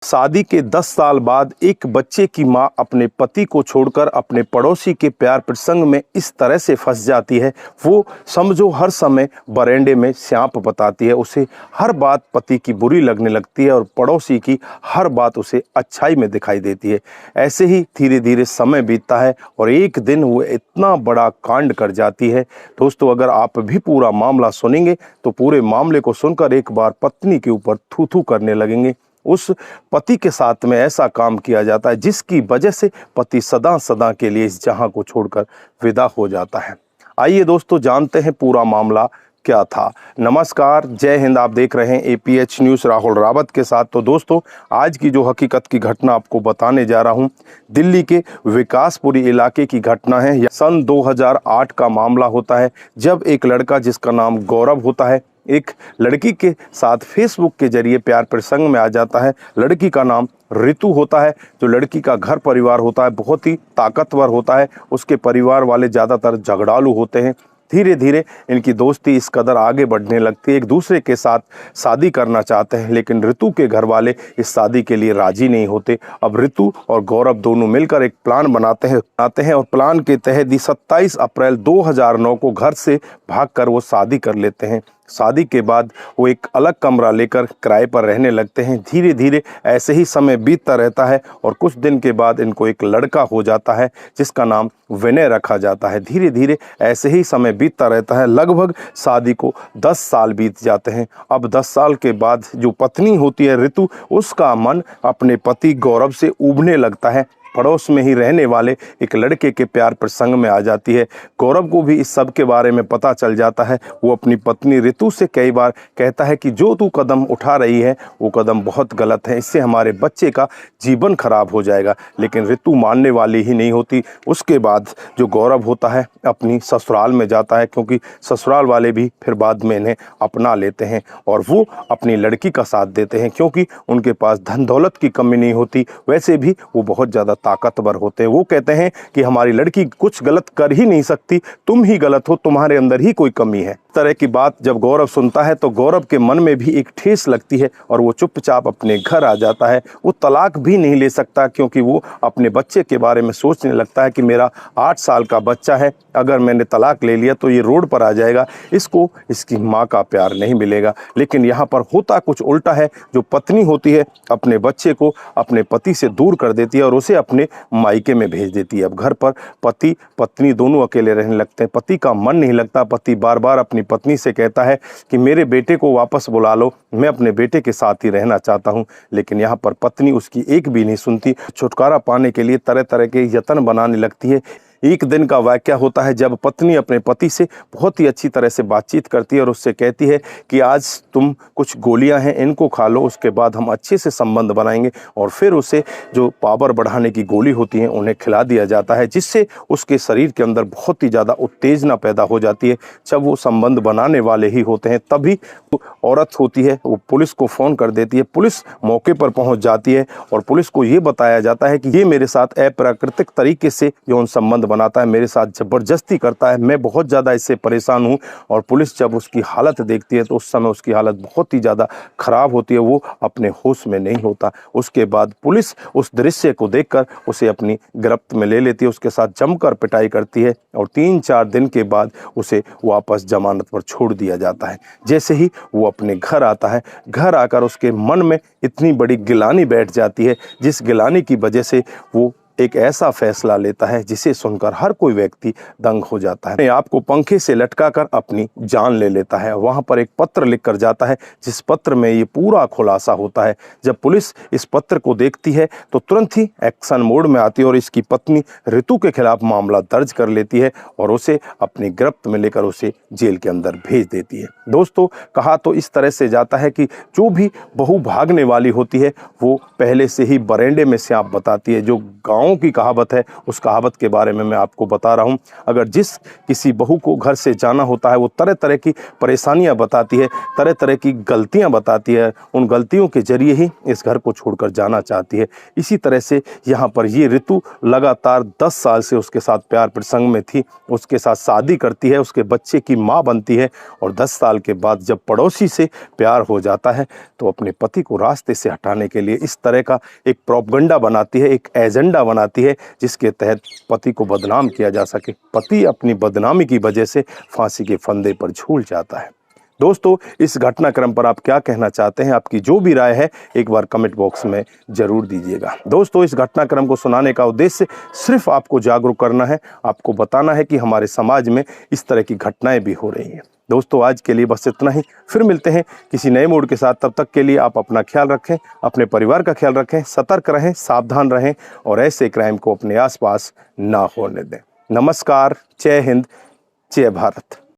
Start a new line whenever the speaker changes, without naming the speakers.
शादी के 10 साल बाद एक बच्चे की मां अपने पति को छोड़कर अपने पड़ोसी के प्यार प्रसंग में इस तरह से फंस जाती है। वो समझो हर समय बरामदे में स्यांप बताती है, उसे हर बात पति की बुरी लगने लगती है और पड़ोसी की हर बात उसे अच्छाई में दिखाई देती है। ऐसे ही धीरे धीरे समय बीतता है और एक दिन वो इतना बड़ा कांड कर जाती है। दोस्तों, अगर आप भी पूरा मामला सुनेंगे तो पूरे मामले को सुनकर एक बार पत्नी के ऊपर थू थू करने लगेंगे। उस पति के साथ में ऐसा काम किया जाता है जिसकी वजह से पति सदा सदा के लिए इस जहां को छोड़कर विदा हो जाता है। आइए दोस्तों, जानते हैं पूरा मामला क्या था। नमस्कार, जय हिंद। आप देख रहे हैं APH न्यूज़ राहुल रावत के साथ। तो दोस्तों, आज की जो हकीकत की घटना आपको बताने जा रहा हूं, दिल्ली के विकासपुरी इलाके की घटना है। सन 2008 का मामला होता है, जब एक लड़का जिसका नाम गौरव होता है एक लड़की के साथ फेसबुक के जरिए प्यार प्रसंग में आ जाता है। लड़की का नाम ऋतु होता है। जो लड़की का घर परिवार होता है बहुत ही ताकतवर होता है। उसके परिवार वाले ज़्यादातर झगड़ालू होते हैं। धीरे धीरे इनकी दोस्ती इस कदर आगे बढ़ने लगती है, एक दूसरे के साथ शादी करना चाहते हैं, लेकिन ऋतु के घर वाले इस शादी के लिए राजी नहीं होते। अब ऋतु और गौरव दोनों मिलकर एक प्लान बनाते हैं और प्लान के तहत 27 अप्रैल 2009 को घर से भागकर वो शादी कर लेते हैं। शादी के बाद वो एक अलग कमरा लेकर किराए पर रहने लगते हैं। धीरे धीरे ऐसे ही समय बीतता रहता है और कुछ दिन के बाद इनको एक लड़का हो जाता है जिसका नाम विनय रखा जाता है। धीरे धीरे ऐसे ही समय बीतता रहता है। लगभग शादी को 10 साल बीत जाते हैं। अब 10 साल के बाद जो पत्नी होती है ऋतु, उसका मन अपने पति गौरव से ऊबने लगता है। पड़ोस में ही रहने वाले एक लड़के के प्यार प्रसंग में आ जाती है। गौरव को भी इस सब के बारे में पता चल जाता है। वो अपनी पत्नी ऋतु से कई बार कहता है कि जो तू कदम उठा रही है वो कदम बहुत गलत है, इससे हमारे बच्चे का जीवन खराब हो जाएगा। लेकिन ऋतु मानने वाली ही नहीं होती। उसके बाद जो गौरव होता है अपनी ससुराल में जाता है, क्योंकि ससुराल वाले भी फिर बाद में इन्हें अपना लेते हैं और वो अपनी लड़की का साथ देते हैं, क्योंकि उनके पास धन दौलत की कमी नहीं होती। वैसे भी वो बहुत ज़्यादा ताकतवर होते हैं। वो कहते हैं कि हमारी लड़की कुछ गलत कर ही नहीं सकती, तुम ही गलत हो, तुम्हारे अंदर ही कोई कमी है। इस तरह की बात जब गौरव सुनता है तो गौरव के मन में भी एक ठेस लगती है और वो चुपचाप अपने घर आ जाता है। वो तलाक भी नहीं ले सकता, क्योंकि वो अपने बच्चे के बारे में सोचने लगता है कि मेरा 8 साल का बच्चा है, अगर मैंने तलाक ले लिया तो ये रोड पर आ जाएगा, इसको इसकी माँ का प्यार नहीं मिलेगा। लेकिन यहाँ पर होता कुछ उल्टा है। जो पत्नी होती है अपने बच्चे को अपने पति से दूर कर देती है और उसे अपने मायके में भेज देती है। अब घर पर पति पत्नी दोनों अकेले रहने लगते हैं। पति का मन नहीं लगता। पति बार बार अपनी पत्नी से कहता है कि मेरे बेटे को वापस बुला लो, मैं अपने बेटे के साथ ही रहना चाहता हूं। लेकिन यहाँ पर पत्नी उसकी एक भी नहीं सुनती। छुटकारा पाने के लिए तरह तरह के यत्न बनाने लगती है। एक दिन का वाकया होता है जब पत्नी अपने पति से बहुत ही अच्छी तरह से बातचीत करती है और उससे कहती है कि आज तुम कुछ गोलियां हैं, इनको खा लो, उसके बाद हम अच्छे से संबंध बनाएंगे। और फिर उसे जो पावर बढ़ाने की गोली होती हैं उन्हें खिला दिया जाता है, जिससे उसके शरीर के अंदर बहुत ही ज़्यादा उत्तेजना पैदा हो जाती है। जब वो संबंध बनाने वाले ही होते हैं तभी औरत होती है वो पुलिस को फ़ोन कर देती है। पुलिस मौके पर पहुंच जाती है और पुलिस को ये बताया जाता है कि ये मेरे साथ अप्राकृतिक तरीके से यौन संबंध बनाता है, मेरे साथ जबरदस्ती करता है, मैं बहुत ज़्यादा इससे परेशान हूँ। और पुलिस जब उसकी हालत देखती है तो उस समय उसकी हालत बहुत ही ज़्यादा ख़राब होती है, वो अपने होश में नहीं होता। उसके बाद पुलिस उस दृश्य को देखकर उसे अपनी गिरफ्त में ले लेती है, उसके साथ जमकर पिटाई करती है और 3-4 दिन के बाद उसे वापस जमानत पर छोड़ दिया जाता है। जैसे ही वो अपने घर आता है, घर आकर उसके मन में इतनी बड़ी गिलानी बैठ जाती है, जिस गिलानी की वजह से वो एक ऐसा फैसला लेता है जिसे सुनकर हर कोई व्यक्ति दंग हो जाता है। अपने आप को पंखे से लटकाकर अपनी जान ले लेता है। वहां पर एक पत्र लिखकर जाता है, जिस पत्र में ये पूरा खुलासा होता है। जब पुलिस इस पत्र को देखती है तो तुरंत ही एक्शन मोड में आती है और इसकी पत्नी ऋतु के खिलाफ मामला दर्ज कर लेती है और उसे अपनी गिरफ्त में लेकर उसे जेल के अंदर भेज देती है। दोस्तों, कहा तो इस तरह से जाता है कि जो भी बहू भागने वाली होती है वो पहले से ही बरामदे में स्यांप बताती है। जो गाँव गाँव की कहावत है, उस कहावत के बारे में मैं आपको बता रहा हूँ। अगर जिस किसी बहू को घर से जाना होता है वो तरह तरह की परेशानियां बताती है, तरह तरह की गलतियां बताती है, उन गलतियों के जरिए ही इस घर को छोड़कर जाना चाहती है। इसी तरह से यहाँ पर ये ऋतु लगातार 10 साल से उसके साथ प्यार प्रसंग में थी, उसके साथ शादी करती है, उसके बच्चे की माँ बनती है और 10 साल के बाद जब पड़ोसी से प्यार हो जाता है तो अपने पति को रास्ते से हटाने के लिए इस तरह का एक प्रोपगंडा बनाती है, एक एजेंडा बनाती है जिसके तहत पति को बदनाम किया जा सके। पति अपनी बदनामी की वजह से फांसी के फंदे पर झूल जाता है। दोस्तों, इस घटनाक्रम पर आप क्या कहना चाहते हैं? आपकी जो भी राय है एक बार कमेंट बॉक्स में जरूर दीजिएगा। दोस्तों, इस घटनाक्रम को सुनाने का उद्देश्य सिर्फ आपको जागरूक करना है, आपको बताना है कि हमारे समाज में इस तरह की घटनाएं भी हो रही हैं। दोस्तों, आज के लिए बस इतना ही। फिर मिलते हैं किसी नए मूड के साथ। तब तक के लिए आप अपना ख्याल रखें, अपने परिवार का ख्याल रखें, सतर्क रहें, सावधान रहें और ऐसे क्राइम को अपने आसपास ना होने दें। नमस्कार, जय हिंद, जय भारत।